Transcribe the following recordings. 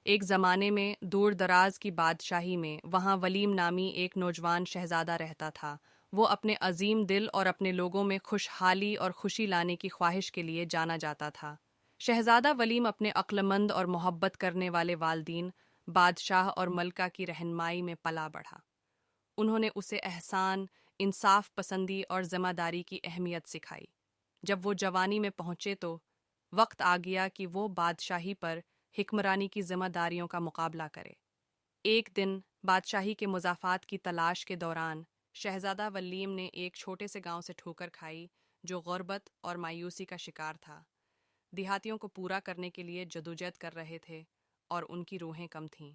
ایک زمانے میں دور دراز کی بادشاہی میں وہاں ولیم نامی ایک نوجوان شہزادہ رہتا تھا۔ وہ اپنے عظیم دل اور اپنے لوگوں میں خوشحالی اور خوشی لانے کی خواہش کے لیے جانا جاتا تھا۔ شہزادہ ولیم اپنے عقلمند اور محبت کرنے والے والدین، بادشاہ اور ملکہ کی رہنمائی میں پلا بڑھا۔ انہوں نے اسے احسان، انصاف پسندی اور ذمہ داری کی اہمیت سکھائی۔ جب وہ جوانی میں پہنچے تو وقت آ گیا کہ وہ بادشاہی پر حکمرانی کی ذمہ داریوں کا مقابلہ کرے۔ ایک دن بادشاہی کے مضافات کی تلاش کے دوران شہزادہ ولیم نے ایک چھوٹے سے گاؤں سے ٹھوکر کھائی جو غربت اور مایوسی کا شکار تھا۔ دیہاتیوں کو پورا کرنے کے لیے جدوجہد کر رہے تھے اور ان کی روحیں کم تھیں۔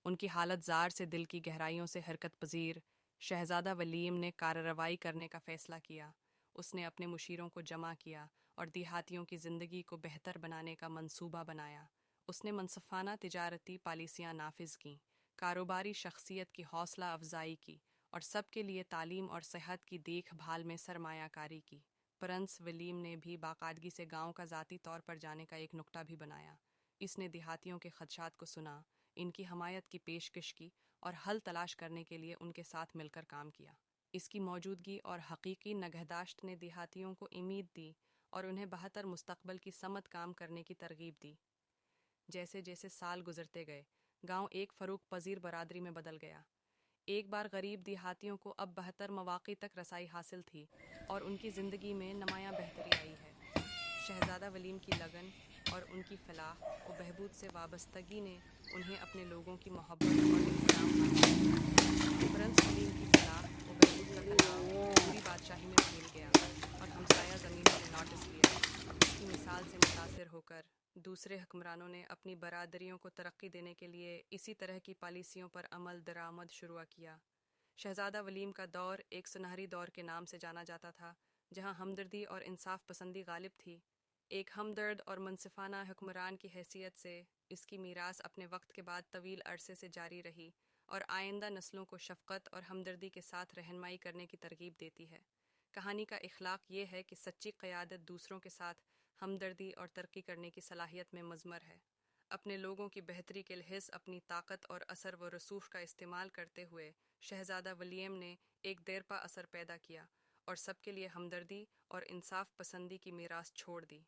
ان کی حالت زار سے دل کی گہرائیوں سے حرکت پذیر شہزادہ ولیم نے کارروائی کرنے کا فیصلہ کیا۔ اس نے اپنے مشیروں کو جمع کیا اور دیہاتیوں کی زندگی کو بہتر بنانے کا منصوبہ بنایا۔ اس نے منصفانہ تجارتی پالیسیاں نافذ کیں، کاروباری شخصیت کی حوصلہ افزائی کی اور سب کے لیے تعلیم اور صحت کی دیکھ بھال میں سرمایہ کاری کی۔ پرنس ولیم نے بھی باقاعدگی سے گاؤں کا ذاتی طور پر جانے کا ایک نکتہ بھی بنایا۔ اس نے دیہاتیوں کے خدشات کو سنا، ان کی حمایت کی پیشکش کی اور حل تلاش کرنے کے لیے ان کے ساتھ مل کر کام کیا۔ اس کی موجودگی اور حقیقی نگہداشت نے دیہاتیوں کو امید دی اور انہیں بہتر مستقبل کی سمت کام کرنے کی ترغیب دی۔ جیسے جیسے سال گزرتے گئے، گاؤں ایک فروغ پذیر برادری میں بدل گیا۔ ایک بار غریب دیہاتیوں کو اب بہتر مواقع تک رسائی حاصل تھی اور ان کی زندگی میں نمایاں بہتری آئی ہے۔ شہزادہ ولیم کی لگن اور ان کی فلاح و بہبود سے وابستگی نے انہیں اپنے لوگوں کی محبت اور احترام حاصل کیا۔ پرنس ولیم کی فلاح و بہبود کا پیغام پوری بادشاہی میں پھیل گیا اور ہمسایہ زمینوں نے نوٹس لیا۔ اس کی مثال سے متاثر ہو کر دوسرے حکمرانوں نے اپنی برادریوں کو ترقی دینے کے لیے اسی طرح کی پالیسیوں پر عمل درآمد شروع کیا۔ شہزادہ ولیم کا دور ایک سنہری دور کے نام سے جانا جاتا تھا، جہاں ہمدردی اور انصاف پسندی غالب تھی۔ ایک ہمدرد اور منصفانہ حکمران کی حیثیت سے اس کی میراث اپنے وقت کے بعد طویل عرصے سے جاری رہی اور آئندہ نسلوں کو شفقت اور ہمدردی کے ساتھ رہنمائی کرنے کی ترغیب دیتی ہے۔ کہانی کا اخلاق یہ ہے کہ سچی قیادت دوسروں کے ساتھ ہمدردی اور ترقی کرنے کی صلاحیت میں مضمر ہے۔ اپنے لوگوں کی بہتری کے لحاظ اپنی طاقت اور اثر و رسوخ کا استعمال کرتے ہوئے شہزادہ ولیم نے ایک دیرپا اثر پیدا کیا اور سب کے لیے ہمدردی اور انصاف پسندی کی میراث چھوڑ دی۔